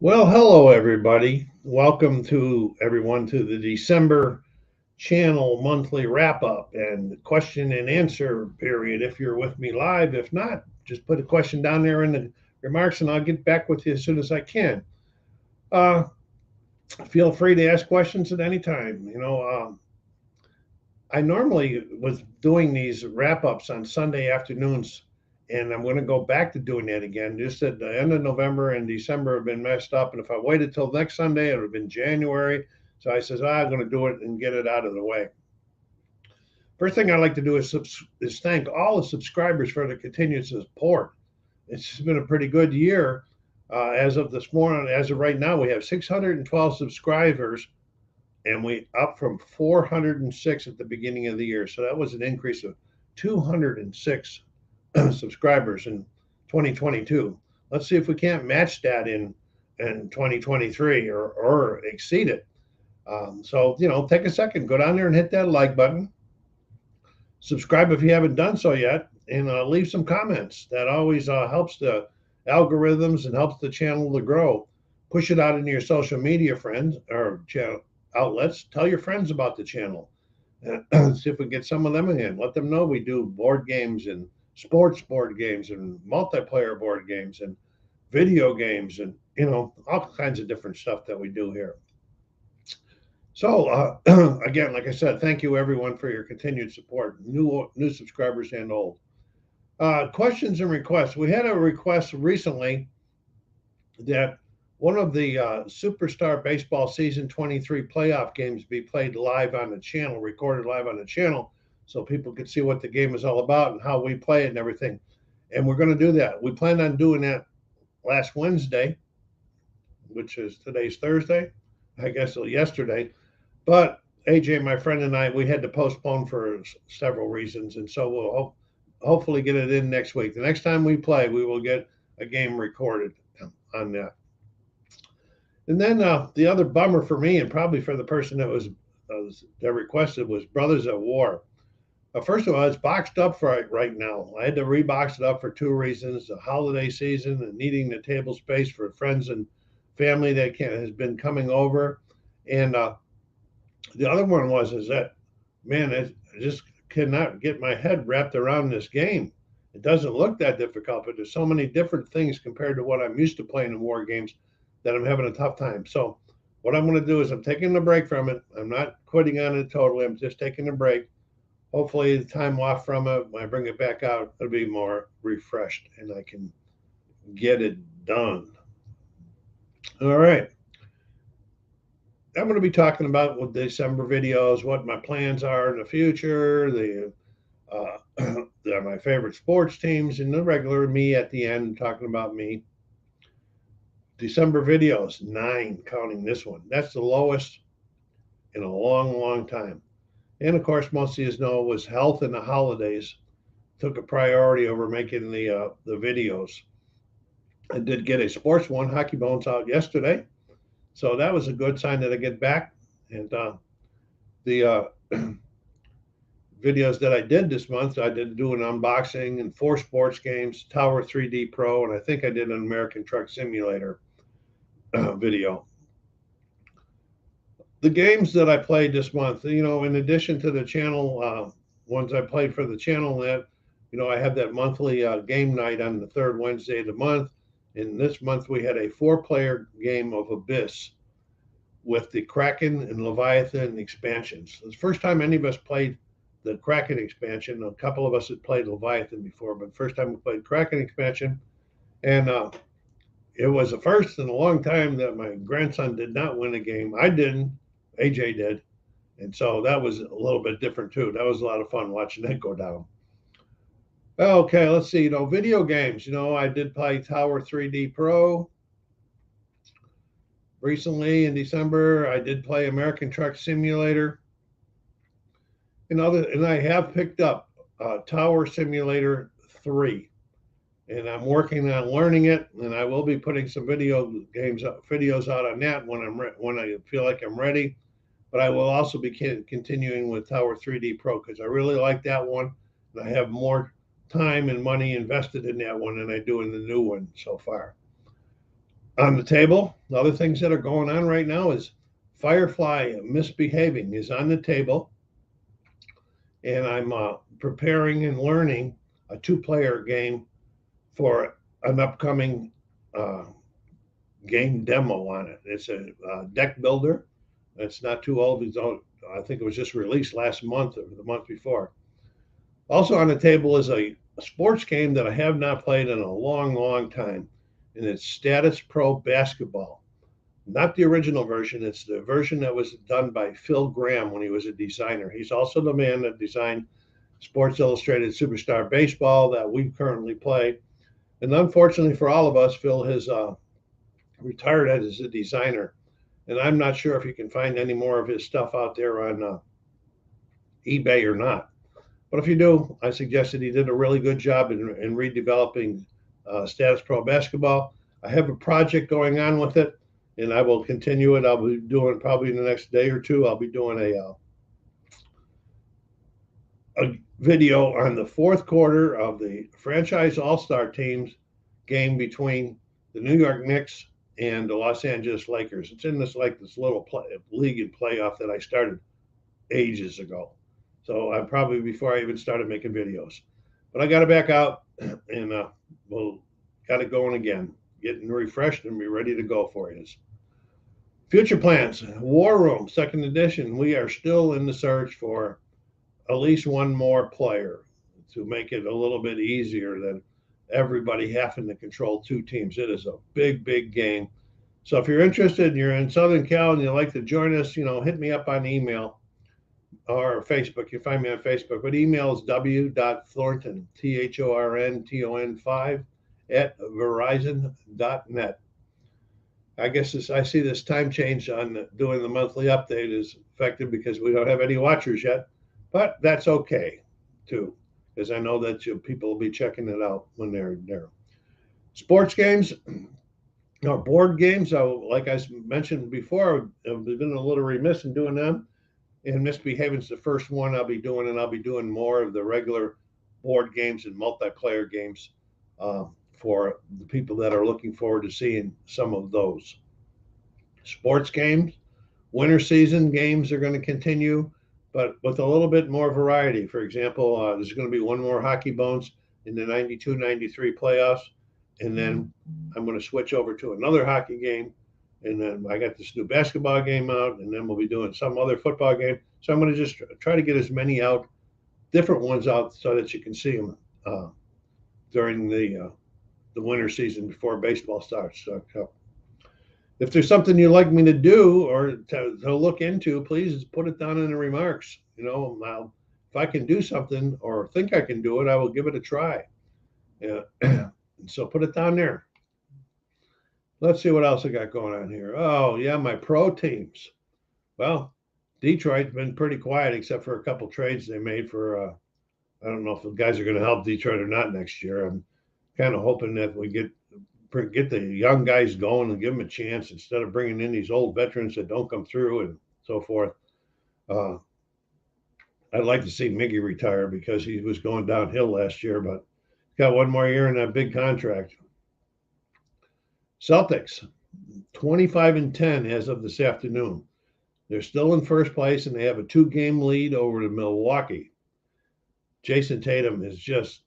Well, hello everybody. Welcome to everyone to the December channel monthly wrap up and question and answer period. If you're with me live, if not, just put a question down there in the remarks and I'll get back with you as soon as I can. Uh, Feel free to ask questions at any time. I normally was doing these wrap ups on Sunday afternoons, and I'm going to go back to doing that again. Just at the end of November and December have been messed up, and if I waited till next Sunday, it would have been January. So I says, I'm going to do it and get it out of the way. First thing I'd like to do is thank all the subscribers for the continued support. It's been a pretty good year. As of this morning, as of right now, we have 612 subscribers and we up from 406 at the beginning of the year. So that was an increase of 206 subscribers in 2022. Let's see if we can't match that in 2023 or exceed it. So take a second, go down there and hit that like button. Subscribe if you haven't done so yet, and leave some comments. That always helps the algorithms and helps the channel to grow. Push it out into your social media friends or channel outlets. Tell your friends about the channel. See if we get some of them in. Let them know we do board games and sports board games and multiplayer board games and video games and all kinds of different stuff that we do here. So again, like I said, thank you everyone for your continued support, new subscribers and old. Questions and requests. We had a request recently that one of the Superstar Baseball Season 23 playoff games be played live on the channel, recorded live on the channel, so people could see what the game is all about and how we play it and everything. And we're going to do that. We planned on doing that last Wednesday, which is today's Thursday, I guess yesterday. But AJ, my friend, and I, we had to postpone for several reasons. And so we'll hopefully get it in next week. The next time we play, we will get a game recorded on that. And then the other bummer for me, and probably for the person that requested, was Brothers at War. First of all, it's boxed up right now. I had to rebox it up for two reasons: the holiday season and needing the table space for friends and family that has been coming over. And the other one is that, man, I just cannot get my head wrapped around this game. It doesn't look that difficult, but there's so many different things compared to what I'm used to playing in war games that I'm having a tough time. So what I'm going to do is I'm taking a break from it. I'm not quitting on it totally. I'm just taking a break. Hopefully the time off from it, when I bring it back out, it'll be more refreshed and I can get it done. All right. I'm going to be talking about with December videos, what my plans are in the future, my favorite sports teams, and the regular me at the end talking about me. December videos, 9, counting this one. That's the lowest in a long, long time. And of course, most of you know was health and the holidays took a priority over making the videos. I did get a sports one, Hockey Bones, out yesterday. So that was a good sign that I get back. And the videos that I did this month, I did do an unboxing and 4 sports games, Tower 3D Pro, and I think I did an American Truck Simulator video. The games that I played this month, in addition to the channel ones I played for the channel, that I have that monthly game night on the third Wednesday of the month. And this month we had a 4-player game of Abyss with the Kraken and Leviathan expansions. It's the first time any of us played the Kraken expansion. A couple of us had played Leviathan before, but first time we played Kraken expansion. And it was the first in a long time that my grandson did not win a game. I didn't. AJ did. And so that was a little bit different too. That was a lot of fun watching that go down. Okay, let's see. Video games. I did play Tower 3D Pro. Recently in December, I did play American Truck Simulator. And I have picked up Tower Simulator 3. And I'm working on learning it, and I will be putting some videos out on that when I feel like I'm ready. But I will also be continuing with Tower 3D Pro because I really like that one, and I have more time and money invested in that one than I do in the new one so far. On the table, the other things that are going on right now is Firefly Misbehaving is on the table, and I'm preparing and learning a two-player game for an upcoming uh, game demo on it. It's a deck builder. It's not too old. I think it was just released last month or the month before. Also on the table is a sports game that I have not played in a long, long time, and it's Status Pro Basketball. Not the original version. It's the version that was done by Phil Graham when he was a designer. He's also the man that designed Sports Illustrated Superstar Baseball that we currently play. And unfortunately for all of us, Phil has retired as a designer. And I'm not sure if you can find any more of his stuff out there on eBay or not. But if you do, I suggest that he did a really good job in redeveloping Status Pro Basketball. I have a project going on with it, and I will continue it. I'll be doing probably in the next day or two. I'll be doing a video on the fourth quarter of the franchise All-Star teams game between the New York Knicks and the Los Angeles Lakers. It's in this little league and playoff that I started ages ago. So I probably before I even started making videos, but I got it back out and we'll got it going again, getting refreshed and be ready to go for you. Future plans, War Room, second edition. We are still in the search for at least one more player to make it a little bit easier than everybody having to control two teams. It is a big, big game. So if you're interested and you're in Southern Cal and you'd like to join us, hit me up on email or Facebook. You find me on Facebook, but email is w.thornton, THORNTON 5 at verizon.net. I guess I see this time change on doing the monthly update is affected because we don't have any watchers yet, but that's okay too, because I know that people will be checking it out when they're there. Sports games, or board games, like I mentioned before, I've been a little remiss in doing them. And Misbehaving's the first one I'll be doing, and I'll be doing more of the regular board games and multiplayer games for the people that are looking forward to seeing some of those. Sports games, winter season games are going to continue, but with a little bit more variety. For example, there's going to be one more Hockey Bones in the 92-93 playoffs, and then I'm going to switch over to another hockey game. And then I got this new basketball game out, and then we'll be doing some other football game. So I'm going to just try to get as many out, different ones out, so that you can see them during the winter season before baseball starts. So if there's something you'd like me to do or to look into, please put it down in the remarks. If I can do something or think I can do it, I will give it a try. Yeah. So put it down there. Let's see what else I got going on here. Oh, yeah, my pro teams. Well, Detroit's been pretty quiet except for a couple trades they made for, I don't know if the guys are going to help Detroit or not next year. I'm kind of hoping that we get the young guys going and give them a chance instead of bringing in these old veterans that don't come through and so forth. I'd like to see Miggy retire because he was going downhill last year, but got one more year in that big contract. Celtics, 25-10 as of this afternoon. They're still in first place, and they have a 2-game lead over to Milwaukee. Jason Tatum is just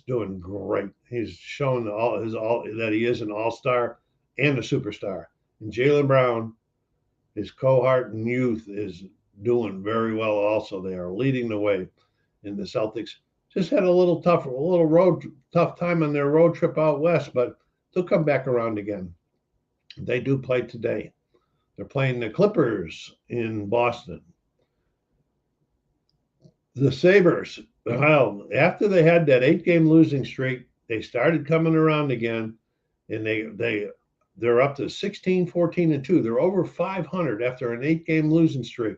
doing great. He's shown that he is an all-star and a superstar. And Jaylen Brown, his cohort and youth, is doing very well also. They are leading the way. And the Celtics just had a little tough time on their road trip out west, but they'll come back around again. They do play today. They're playing the Clippers in Boston. The Sabres, well, after they had that 8-game losing streak, they started coming around again, and they're up to 16-14-2. They're over 500 after an 8-game losing streak.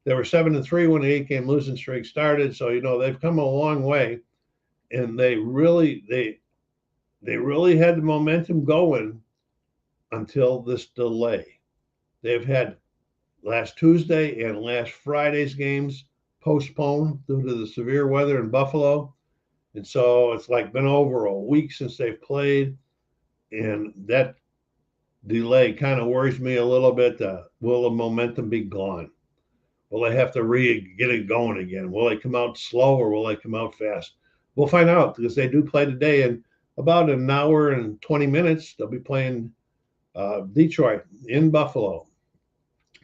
They were 7-3 when the 8-game losing streak started, so they've come a long way, and they really had the momentum going until this delay. They've had last Tuesday and last Friday's games postponed due to the severe weather in Buffalo. And so it's been over a week since they've played. and that delay kind of worries me a little bit. Will the momentum be gone? Will they have to get it going again? Will they come out slow or will they come out fast? We'll find out because they do play today in about an hour and 20 minutes. They'll be playing Detroit in Buffalo.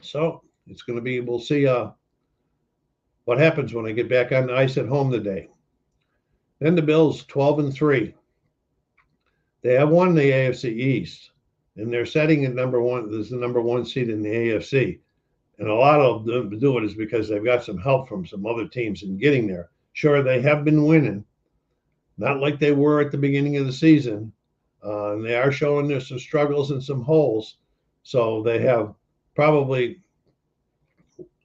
So it's going to be, we'll see what happens when I get back on the ice at home today. Then the Bills 12-3. They have won the AFC East, and they're setting at number one. This is the number one seed in the AFC. And a lot of them do it is because they've got some help from some other teams in getting there. Sure, they have been winning, not like they were at the beginning of the season. And they are showing there's some struggles and some holes. So they have probably,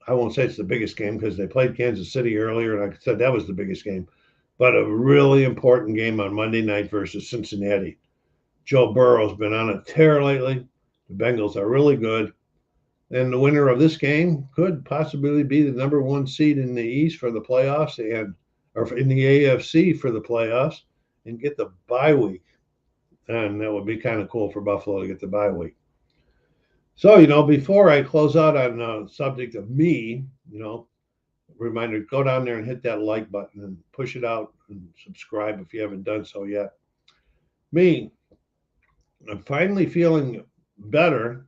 I won't say it's the biggest game because they played Kansas City earlier, and I said that was the biggest game, but a really important game on Monday night versus Cincinnati. Joe Burrow's been on a tear lately. The Bengals are really good. And the winner of this game could possibly be the number one seed in the East for the playoffs or in the AFC for the playoffs and get the bye week. And that would be kind of cool for Buffalo to get the bye week. So, before I close out on the subject of me, reminder, go down there and hit that like button and push it out and subscribe if you haven't done so yet. Me, I'm finally feeling better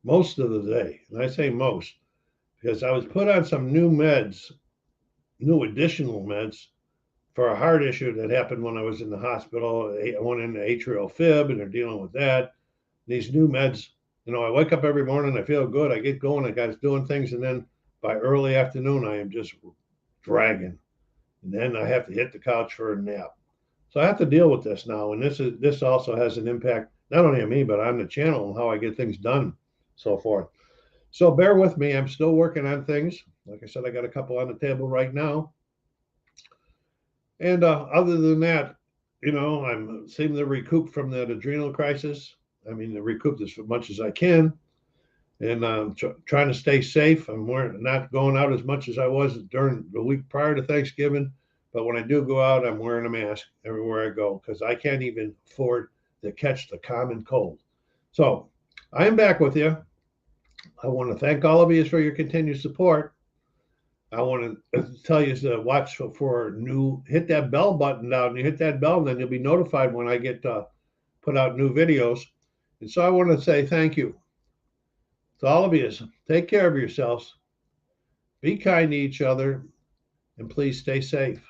most of the day. And I say most because I was put on some new additional meds for a heart issue that happened when I was in the hospital. I went into atrial fib and they're dealing with that. These new meds, I wake up every morning, I feel good, I get going, I got doing things, and then by early afternoon, I am just dragging. And then I have to hit the couch for a nap. So I have to deal with this now. And this also has an impact, not only on me, but on the channel and how I get things done, so forth. So bear with me. I'm still working on things. Like I said, I got a couple on the table right now. And other than that, I'm seeming to recoup from that adrenal crisis. I mean, to recoup as much as I can. And I'm trying to stay safe. I'm not going out as much as I was during the week prior to Thanksgiving. But when I do go out, I'm wearing a mask everywhere I go because I can't even afford to catch the common cold. So I am back with you. I want to thank all of you for your continued support. I want to tell you to watch for hit that bell button down. And you hit that bell, and then you'll be notified when I get put out new videos. And so I want to say thank you to all of you. Take care of yourselves. Be kind to each other. And please stay safe.